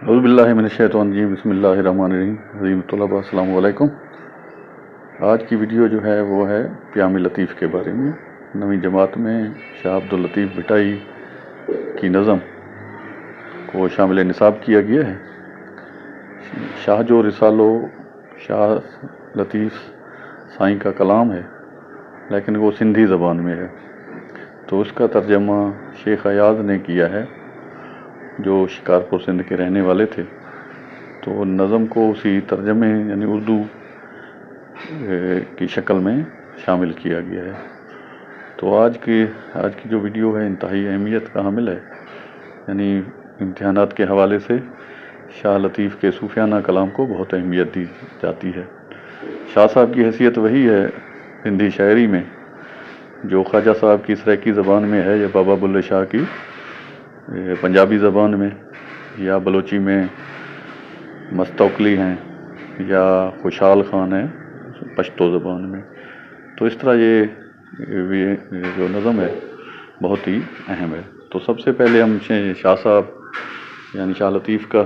اعوذ باللہ من الشیطان الرجیم، بسم اللہ الرحمن الرحیم۔ عظیم طلباء السلام علیکم۔ آج کی ویڈیو جو ہے وہ ہے پیام لطیف کے بارے میں۔ نویں جماعت میں شاہ عبداللطیف بھٹائی کی نظم کو شامل نصاب کیا گیا ہے۔ شاہ جو رسالو شاہ لطیف سائیں کا کلام ہے، لیکن وہ سندھی زبان میں ہے، تو اس کا ترجمہ شیخ ایاز نے کیا ہے جو شکارپور سندھ کے رہنے والے تھے۔ تو نظم کو اسی ترجمے یعنی اردو کی شکل میں شامل کیا گیا ہے۔ تو آج کی جو ویڈیو ہے انتہائی اہمیت کا حامل ہے، یعنی امتحانات کے حوالے سے شاہ لطیف کے صوفیانہ کلام کو بہت اہمیت دی جاتی ہے۔ شاہ صاحب کی حیثیت وہی ہے سندھی شاعری میں جو خواجہ صاحب کی سرائکی زبان میں ہے، یا بابا بلے شاہ کی پنجابی زبان میں، یا بلوچی میں مستوکلی ہیں، یا خوشحال خان ہیں پشتو زبان میں۔ تو اس طرح یہ جو نظم ہے بہت ہی اہم ہے۔ تو سب سے پہلے ہم شاہ صاحب یعنی شاہ لطیف کا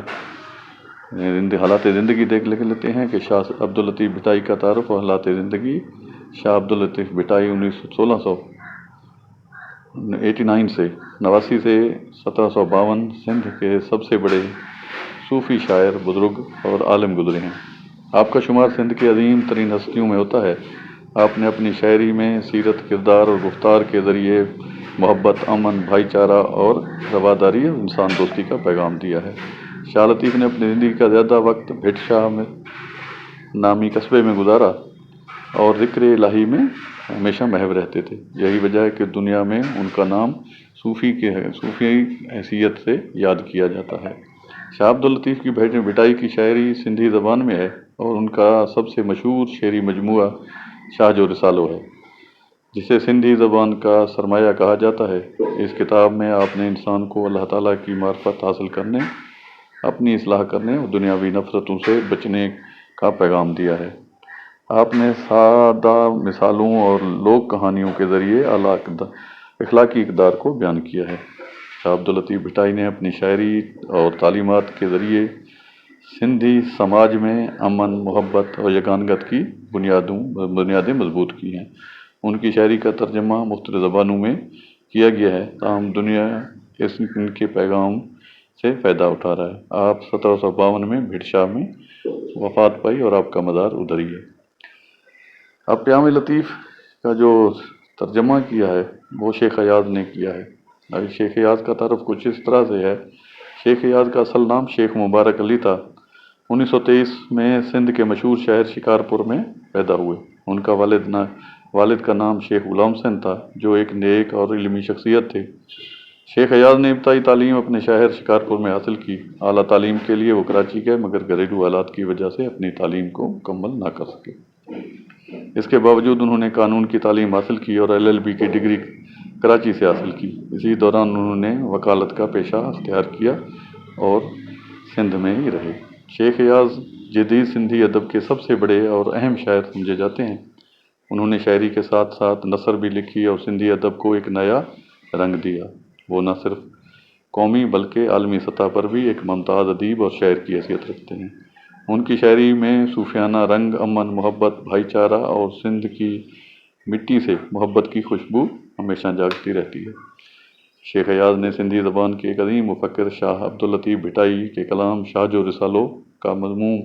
حالات زندگی دیکھ لیتے ہیں کہ شاہ عبداللطیف بھٹائی کا تعارف اور حالات زندگی۔ شاہ عبداللطیف بھٹائی 1689 سے 1752 سندھ کے سب سے بڑے صوفی شاعر، بزرگ اور عالم گزرے ہیں۔ آپ کا شمار سندھ کی عظیم ترین ہستیوں میں ہوتا ہے۔ آپ نے اپنی شاعری میں سیرت، کردار اور گفتار کے ذریعے محبت، امن، بھائی چارہ اور رواداری اور انسان دوستی کا پیغام دیا ہے۔ شاہ لطیف نے اپنی زندگی کا زیادہ وقت بھٹ شاہ میں نامی قصبے میں گزارا اور ذکر الہی میں ہمیشہ محو رہتے تھے۔ یہی وجہ ہے کہ دنیا میں ان کا نام صوفی حیثیت سے یاد کیا جاتا ہے۔ شاہ عبداللطیف کی بھٹائی کی شاعری سندھی زبان میں ہے اور ان کا سب سے مشہور شعری مجموعہ شاہ جو رسالو ہے، جسے سندھی زبان کا سرمایہ کہا جاتا ہے۔ اس کتاب میں آپ نے انسان کو اللہ تعالیٰ کی معرفت حاصل کرنے، اپنی اصلاح کرنے اور دنیاوی نفرتوں سے بچنے کا پیغام دیا ہے۔ آپ نے سادہ مثالوں اور لوک کہانیوں کے ذریعے اعلیٰ اخلاقی اقدار کو بیان کیا ہے۔ شاہ عبداللطیف بھٹائی نے اپنی شاعری اور تعلیمات کے ذریعے سندھی سماج میں امن، محبت اور یگانگت کی بنیادیں مضبوط کی ہیں۔ ان کی شاعری کا ترجمہ مختلف زبانوں میں کیا گیا ہے، تاہم دنیا ان کے پیغام سے فائدہ اٹھا رہا ہے۔ آپ 1752 میں بھٹ شاہ میں وفات پائی اور آپ کا مزار ادھر ہی ہے۔ اب پیام لطیف کا جو ترجمہ کیا ہے وہ شیخ ایاز نے کیا ہے۔ شیخ ایاز کا تعارف کچھ اس طرح سے ہے۔ شیخ ایاز کا اصل نام شیخ مبارک علی تھا۔ 1923 میں سندھ کے مشہور شہر شکارپور میں پیدا ہوئے۔ ان کا والد کا نام شیخ غلام حسین تھا جو ایک نیک اور علمی شخصیت تھے۔ شیخ ایاز نے ابتدائی تعلیم اپنے شہر شکارپور میں حاصل کی۔ اعلیٰ تعلیم کے لیے وہ کراچی گئے، مگر گھریلو حالات کی وجہ سے اپنی تعلیم کو مکمل نہ کر سکے۔ اس کے باوجود انہوں نے قانون کی تعلیم حاصل کی اور LLB کی ڈگری کراچی سے حاصل کی۔ اسی دوران انہوں نے وکالت کا پیشہ اختیار کیا اور سندھ میں ہی رہے۔ شیخ ایاز جدید سندھی ادب کے سب سے بڑے اور اہم شاعر سمجھے جاتے ہیں۔ انہوں نے شاعری کے ساتھ ساتھ نثر بھی لکھی اور سندھی ادب کو ایک نیا رنگ دیا۔ وہ نہ صرف قومی بلکہ عالمی سطح پر بھی ایک ممتاز ادیب اور شاعر کی حیثیت رکھتے ہیں۔ ان کی شاعری میں صوفیانہ رنگ، امن، محبت، بھائی چارہ اور سندھ کی مٹی سے محبت کی خوشبو ہمیشہ جاگتی رہتی ہے۔ شیخ ایاز نے سندھی زبان کے ایک عظیم مفکر شاہ عبداللطیف بھٹائی کے کلام شاہ جو رسالو کا مضمون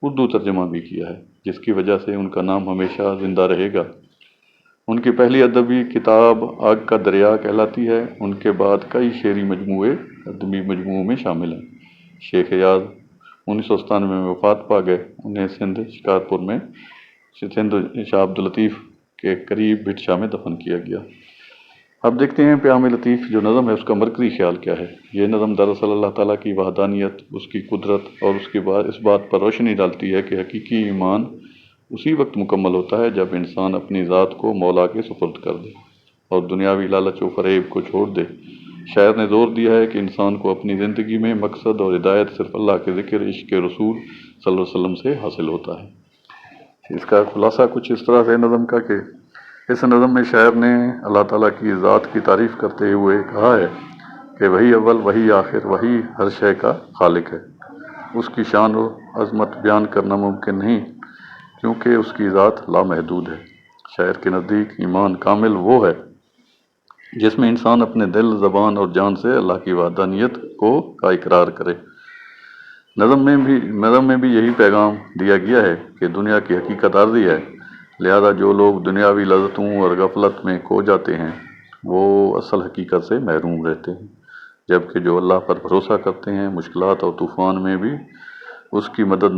اردو ترجمہ بھی کیا ہے، جس کی وجہ سے ان کا نام ہمیشہ زندہ رہے گا۔ ان کی پہلی ادبی کتاب آگ کا دریا کہلاتی ہے۔ ان کے بعد کئی شعری مجموعے ادبی مجموعوں میں شامل ہیں۔ شیخ ایاز 1997 میں وفات پا گئے۔ انہیں سندھ شکارپور میں شاہ عبداللطیف کے قریب بھٹ شاہ میں دفن کیا گیا۔ اب دیکھتے ہیں پیام لطیف جو نظم ہے اس کا مرکزی خیال کیا ہے۔ یہ نظم دراصل اللہ تعالیٰ کی وحدانیت، اس کی قدرت اور اس بات پر روشنی ڈالتی ہے کہ حقیقی ایمان اسی وقت مکمل ہوتا ہے جب انسان اپنی ذات کو مولا کے سپرد کر دے اور دنیاوی لالچ و فریب کو چھوڑ دے۔ شاعر نے زور دیا ہے کہ انسان کو اپنی زندگی میں مقصد اور ہدایت صرف اللہ کے ذکر، عشق رسول صلی اللہ علیہ وسلم سے حاصل ہوتا ہے۔ اس کا خلاصہ کچھ اس طرح سے نظم کا کہ اس نظم میں شاعر نے اللہ تعالیٰ کی ذات کی تعریف کرتے ہوئے کہا ہے کہ وہی اول، وہی آخر، وہی ہر شے کا خالق ہے۔ اس کی شان و عظمت بیان کرنا ممکن نہیں، کیونکہ اس کی ذات لامحدود ہے۔ شاعر کے نزدیک ایمان کامل وہ ہے جس میں انسان اپنے دل، زبان اور جان سے اللہ کی وحدانیت کا اقرار کرے۔ نظم میں بھی یہی پیغام دیا گیا ہے کہ دنیا کی حقیقت عارضی ہے، لہذا جو لوگ دنیاوی لذتوں اور غفلت میں کھو جاتے ہیں وہ اصل حقیقت سے محروم رہتے ہیں، جبکہ جو اللہ پر بھروسہ کرتے ہیں مشکلات اور طوفان میں بھی اس کی مدد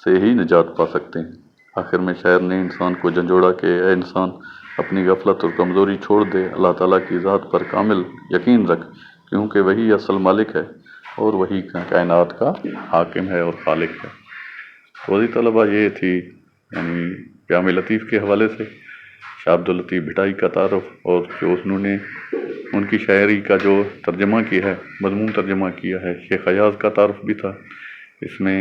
سے ہی نجات پا سکتے ہیں۔ آخر میں شاعر نے انسان کو جھنجھوڑا کہ اے انسان، اپنی غفلت اور کمزوری چھوڑ دے، اللہ تعالیٰ کی ذات پر کامل یقین رکھ، کیونکہ وہی اصل مالک ہے اور وہی کائنات کا حاکم ہے اور خالق ہے۔ تو عزیز طلبہ، یہ تھی یعنی پیام لطیف کے حوالے سے شاہ عبداللطیف بھٹائی کا تعارف، اور جو انہوں نے ان کی شاعری کا جو ترجمہ کیا ہے، مضمون ترجمہ کیا ہے، شیخ ایاز کا تعارف بھی تھا۔ اس میں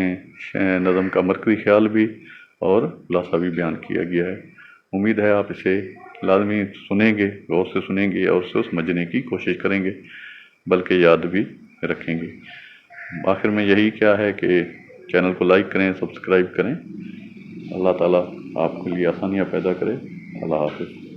نظم کا مرکزی خیال بھی اور خلاصہ بھی بیان کیا گیا ہے۔ امید ہے آپ اسے لازمی سنیں گے، غور سے سنیں گے اور اسے سمجھنے کی کوشش کریں گے، بلکہ یاد بھی رکھیں گے۔ آخر میں یہی کیا ہے کہ چینل کو لائک کریں، سبسکرائب کریں۔ اللہ تعالیٰ آپ کے لیے آسانیاں پیدا کرے۔ اللہ حافظ۔